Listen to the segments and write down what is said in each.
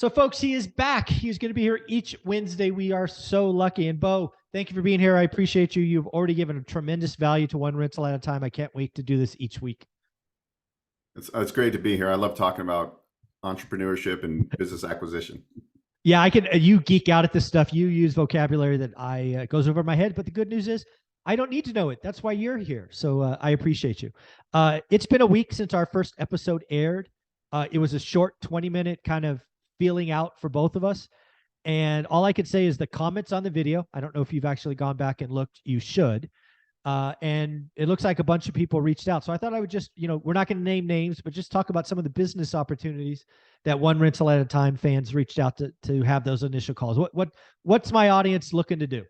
So, folks, he is back. He's going to be here each Wednesday. We are so lucky. And Bo, thank you for being here. I appreciate you. You've already given a tremendous value to one rental at a time. I can't wait to do this each week. It's great to be here. I love talking about entrepreneurship and business acquisition. Yeah, I can. You geek out at this stuff. You use vocabulary that I goes over my head. But the good news is, I don't need to know it. That's why you're here. So I appreciate you. It's been a week since our first episode aired. It was a short 20-minute kind of feeling out for both of us. And all I could say is the comments on the video. I don't know if you've actually gone back and looked. You should. And it looks like a bunch of people reached out. So I thought I would just, we're not going to name names, but just talk about some of the business opportunities that One Rental at a Time fans reached out to have those initial calls. What's my audience looking to do?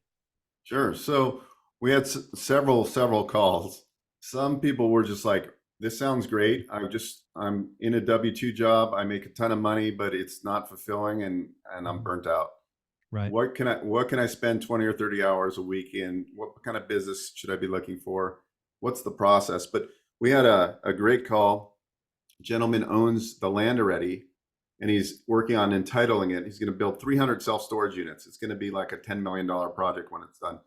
Sure. So we had several calls. Some people were just like, this sounds great. I'm in a W-2 job. I make a ton of money, but it's not fulfilling and I'm burnt out. Right. What can I spend 20 or 30 hours a week in? What kind of business should I be looking for? What's the process? But we had a great call. A gentleman owns the land already and he's working on entitling it. He's going to build 300 self-storage units. It's going to be like a $10 million project when it's done.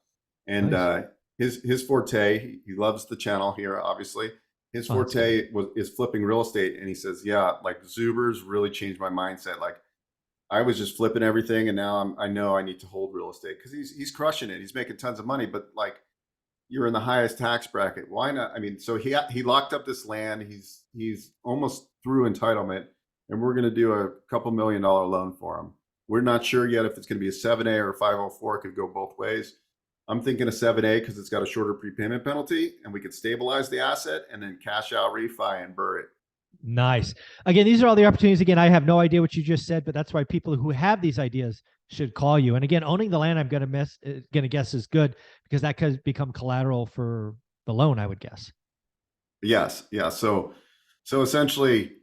And nice. His forte, he loves the channel here, obviously. His forte is flipping real estate. And he says, yeah, like Zubers really changed my mindset. Like I was just flipping everything. And now I know I need to hold real estate because he's crushing it. He's making tons of money, but like you're in the highest tax bracket. Why not? I mean, so he locked up this land. He's almost through entitlement and we're going to do a couple $1 million loan for him. We're not sure yet if it's going to be a 7A or a 504. It could go both ways. I'm thinking a 7A because it's got a shorter prepayment penalty and we could stabilize the asset and then cash out, refi, and burr it. Nice. Again, these are all the opportunities. Again, I have no idea what you just said, but that's why people who have these ideas should call you. And again, owning the land, I'm going to guess is good because that could become collateral for the loan, I would guess. Yes. Yeah. So essentially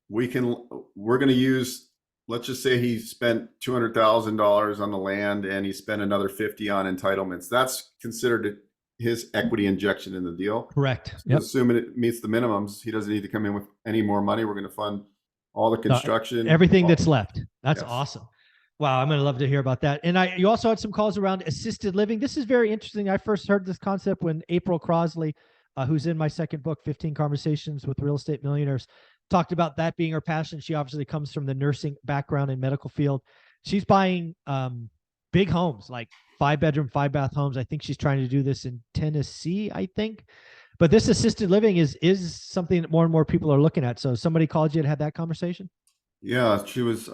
we're going to use, let's just say he spent $200,000 on the land and he spent another 50 on entitlements. That's considered his equity injection in the deal. Correct. So assuming it meets the minimums, he doesn't need to come in with any more money. We're going to fund all the construction, everything that's left. That's awesome. Wow, I'm going to love to hear about that. And you also had some calls around assisted living. This is very interesting. I first heard this concept when April Crosley, who's in my second book, 15 Conversations with Real Estate Millionaires, talked about that being her passion. She obviously comes from the nursing background and medical field. She's buying big homes, like 5-bedroom, 5-bath homes. I think she's trying to do this in Tennessee, I think. But this assisted living is something that more and more people are looking at. So somebody called you and had that conversation? Yeah, she was,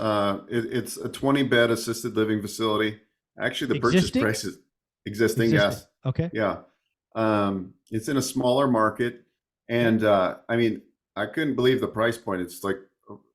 it's a 20-bed assisted living facility. Actually, the purchase price is existing. Yes. Okay. Yeah. It's in a smaller market. And I mean, I couldn't believe the price point. It's like,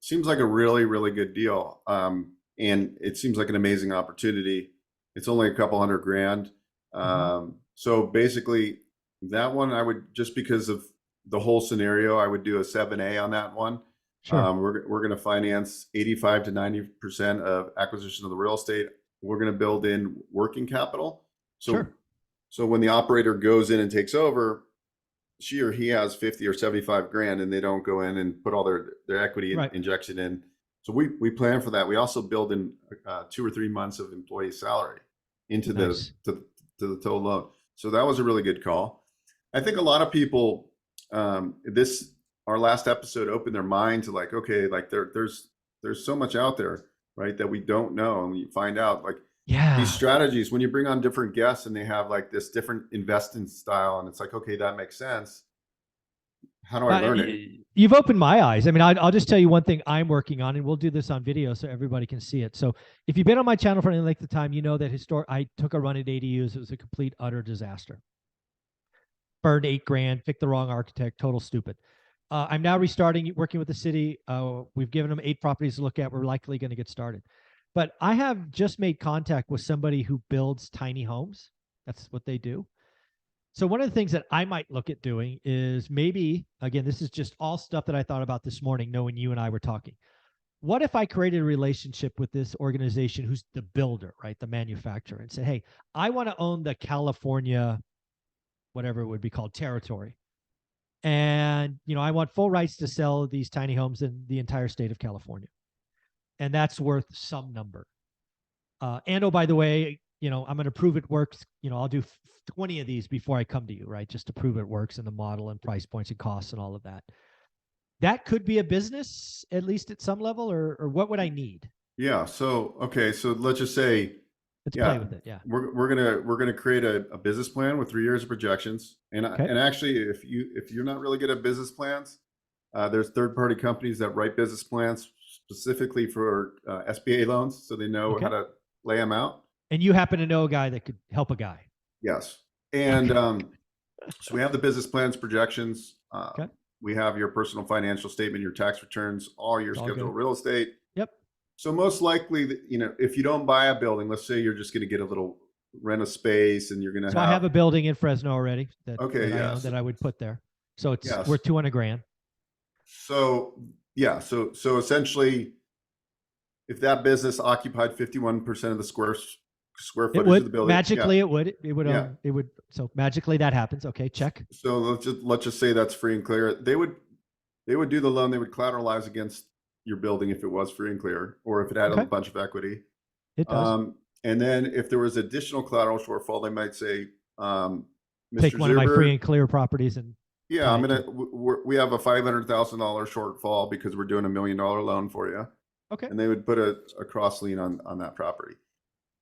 seems like a really, really good deal. And it seems like an amazing opportunity. It's only a couple $100,000. So basically that one, I would, just because of the whole scenario, I would do a 7A on that one. Sure. We're going to finance 85 to 90% of acquisition of the real estate. We're going to build in working capital. So when the operator goes in and takes over, she or he has 50 or 75 grand and they don't go in and put all their equity injection in. So we plan for that. We also build in 2 or 3 months of employee salary into the total loan. So that was a really good call. I think a lot of people, our last episode opened their mind to like, okay, like there's so much out there, right, that we don't know. And you find out like these strategies, when you bring on different guests and they have like this different investing style and it's like, okay, that makes sense. How do I learn it? You've opened my eyes. I mean, I'll just tell you one thing I'm working on, and we'll do this on video so everybody can see it. So if you've been on my channel for any length of time, you know that I took a run at ADUs. It was a complete, utter disaster. Burned $8 grand, picked the wrong architect, total stupid. I'm now restarting, working with the city. We've given them 8 properties to look at. We're likely going to get started. But I have just made contact with somebody who builds tiny homes. That's what they do. So one of the things that I might look at doing is maybe, again, this is just all stuff that I thought about this morning, knowing you and I were talking. What if I created a relationship with this organization who's the builder, right, the manufacturer, and said, hey, I want to own the California, whatever it would be called, territory. And, I want full rights to sell these tiny homes in the entire state of California. and that's worth some number. And oh, by the way, I'm going to prove it works. I'll do 20 of these before I come to you, right? Just to prove it works in the model and price points and costs and all of that. That could be a business, at least at some level, or what would I need? Yeah. So, okay. So let's just say, Let's play with it. Yeah. We're gonna create a business plan with 3 years of projections. And Okay. and actually, if you're not really good at business plans, there's third-party companies that write business plans specifically for SBA loans, so they know Okay. how to lay them out. And you happen to know a guy that could help a guy. Yes. And Okay. so we have the business plans, projections. Okay. We have your personal financial statement, your tax returns, all your All scheduled good. real estate. Yep. So most likely, if you don't buy a building, let's say you're just going to get a little rent a space, and you're going to So I have a building in Fresno already Okay, I own yes. that I would put there. So it's Yes. worth 200 grand. So yeah, so essentially, if that business occupied 51% of the square It footage would of the building, magically, it would Yeah. it would. So magically that happens. Okay, check. So let's just say that's free and clear. They would do the loan. They would collateralize against your building if it was free and clear, or if it had Okay. a bunch of equity. It does. And then if there was additional collateral shortfall, they might say, Take Mr. one of my free Zuber, and clear properties and yeah, tie it to- we have a $500,000 shortfall because we're doing $1 million loan for you. Okay. And they would put a cross lien on that property.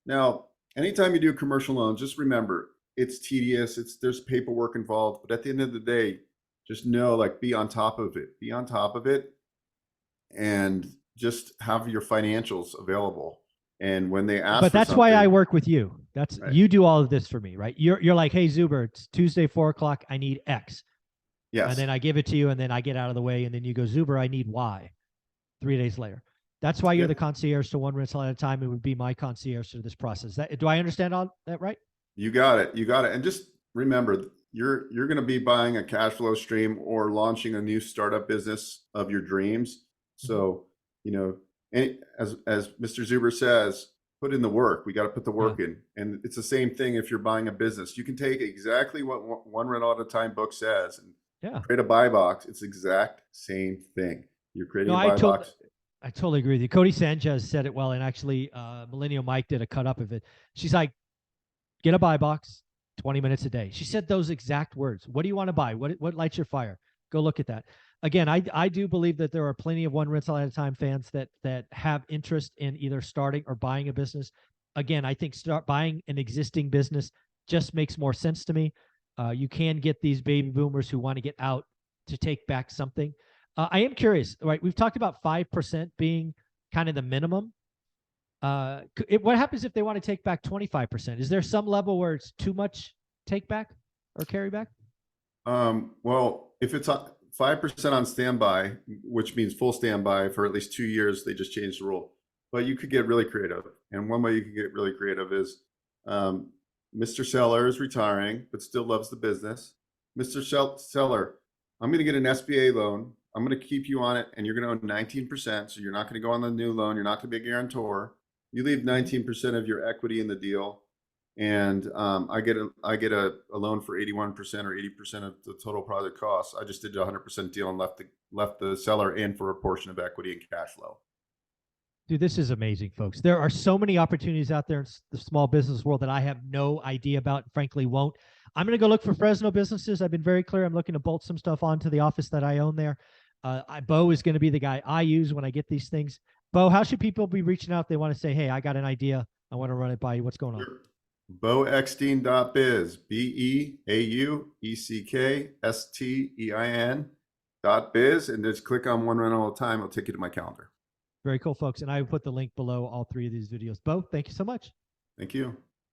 Now, anytime you do commercial loans, just remember it's tedious. There's paperwork involved, but at the end of the day, just know, like, be on top of it. Be on top of it, and just have your financials available. And when they ask, But that's why I work with you. That's Right. You do all of this for me, right? You're like, hey Zuber, it's Tuesday 4:00. I need X. Yes. And then I give it to you, and then I get out of the way, and then you go, Zuber, I need Y. 3 days later. That's why you're Yep. the concierge to one rental at a time. It would be my concierge to this process. Do I understand all that right? You got it. You got it. And just remember, you're going to be buying a cash flow stream or launching a new startup business of your dreams. So, as Mr. Zuber says, put in the work. We got to put the work in. And it's the same thing if you're buying a business. You can take exactly what one rental at a time book says and create a buy box. It's exact same thing. You're creating a buy box. I totally agree with you. Cody Sanchez said it well, and actually Millennial Mike did a cut up of it. She's like, get a buy box, 20 minutes a day. She said those exact words. What do you want to buy? What lights your fire? Go look at that. Again, I do believe that there are plenty of one rental at a time fans that have interest in either starting or buying a business. Again, I think buying an existing business just makes more sense to me. You can get these baby boomers who want to get out to take back something. I am curious, right? We've talked about 5% being kind of the minimum. What happens if they want to take back 25%? Is there some level where it's too much take back or carry back? Well, if it's 5% on standby, which means full standby for at least 2 years, they just changed the rule. But you could get really creative. And one way you can get really creative is Mr. Seller is retiring, but still loves the business. Mr. Seller, I'm going to get an SBA loan. I'm going to keep you on it, and you're going to own 19%. So you're not going to go on the new loan. You're not going to be a guarantor. You leave 19% of your equity in the deal, and I get a loan for 81% or 80% of the total project costs. I just did a 100% deal and left the seller in for a portion of equity and cash flow. Dude, this is amazing, folks. There are so many opportunities out there in the small business world that I have no idea about, and frankly won't. I'm going to go look for Fresno businesses. I've been very clear. I'm looking to bolt some stuff onto the office that I own there. Bo is going to be the guy I use when I get these things. Bo, how should people be reaching out if they want to say, hey, I got an idea. I want to run it by you. What's going on? Sure. BoEckstein.biz, BeAuxkstein.biz, and just click on one rental at a time. It'll take you to my calendar. Very cool, folks. And I will put the link below all three of these videos. Bo, thank you so much. Thank you.